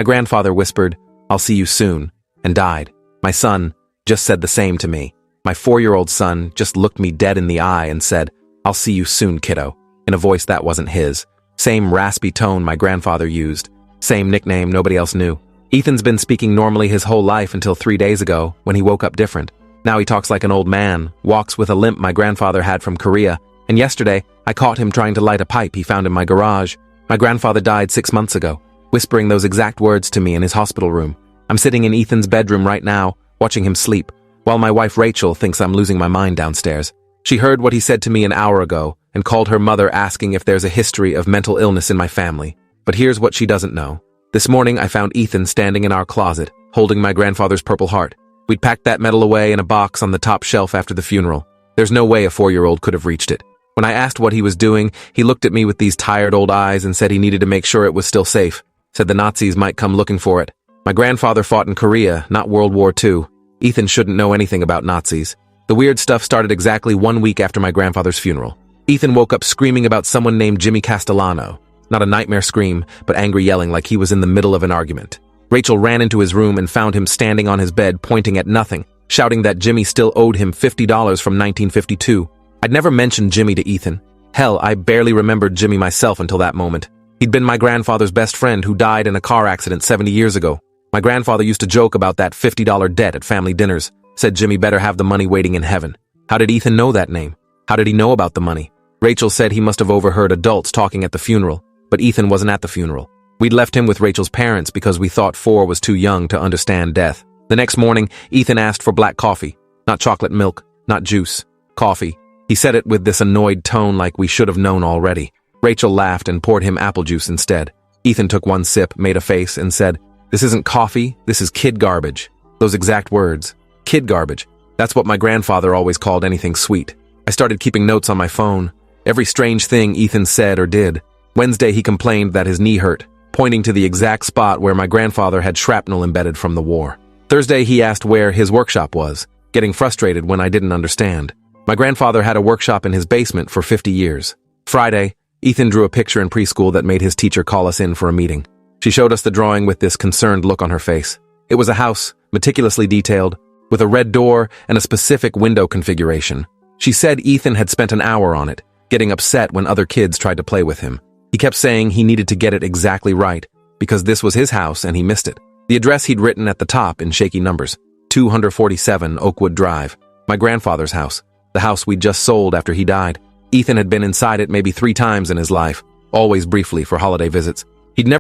My grandfather whispered, "I'll see you soon," and died. My son just said the same to me. My 4-year-old son just looked me dead in the eye and said, "I'll see you soon, kiddo," in a voice that wasn't his. Same raspy tone my grandfather used. Same nickname nobody else knew. Ethan's been speaking normally his whole life until 3 days ago, when he woke up different. Now he talks like an old man, walks with a limp my grandfather had from Korea, and yesterday I caught him trying to light a pipe he found in my garage. My grandfather died 6 months ago, whispering those exact words to me in his hospital room. I'm sitting in Ethan's bedroom right now, watching him sleep, while my wife Rachel thinks I'm losing my mind downstairs. She heard what he said to me an hour ago and called her mother asking if there's a history of mental illness in my family. But here's what she doesn't know. This morning I found Ethan standing in our closet, holding my grandfather's Purple Heart. We'd packed that medal away in a box on the top shelf after the funeral. There's no way a 4-year-old could have reached it. When I asked what he was doing, he looked at me with these tired old eyes and said he needed to make sure it was still safe. Said the Nazis might come looking for it. My grandfather fought in Korea, not World War II. Ethan shouldn't know anything about Nazis. The weird stuff started exactly 1 week after my grandfather's funeral. Ethan woke up screaming about someone named Jimmy Castellano. Not a nightmare scream, but angry yelling like he was in the middle of an argument. Rachel ran into his room and found him standing on his bed pointing at nothing, shouting that Jimmy still owed him $50 from 1952. I'd never mentioned Jimmy to Ethan. Hell, I barely remembered Jimmy myself until that moment. He'd been my grandfather's best friend who died in a car accident 70 years ago. My grandfather used to joke about that $50 debt at family dinners, said Jimmy better have the money waiting in heaven. How did Ethan know that name? How did he know about the money? Rachel said he must have overheard adults talking at the funeral, but Ethan wasn't at the funeral. We'd left him with Rachel's parents because we thought 4 was too young to understand death. The next morning, Ethan asked for black coffee. Not chocolate milk, not juice. Coffee. He said it with this annoyed tone like we should have known already. Rachel laughed and poured him apple juice instead. Ethan took one sip, made a face, and said, "This isn't coffee, this is kid garbage." Those exact words. Kid garbage. That's what my grandfather always called anything sweet. I started keeping notes on my phone. Every strange thing Ethan said or did. Wednesday he complained that his knee hurt, pointing to the exact spot where my grandfather had shrapnel embedded from the war. Thursday he asked where his workshop was, getting frustrated when I didn't understand. My grandfather had a workshop in his basement for 50 years. Friday, Ethan drew a picture in preschool that made his teacher call us in for a meeting. She showed us the drawing with this concerned look on her face. It was a house, meticulously detailed, with a red door and a specific window configuration. She said Ethan had spent an hour on it, getting upset when other kids tried to play with him. He kept saying he needed to get it exactly right, because this was his house and he missed it. The address he'd written at the top in shaky numbers, 247 Oakwood Drive, my grandfather's house, the house we'd just sold after he died. Ethan had been inside it maybe 3 times in his life, always briefly for holiday visits.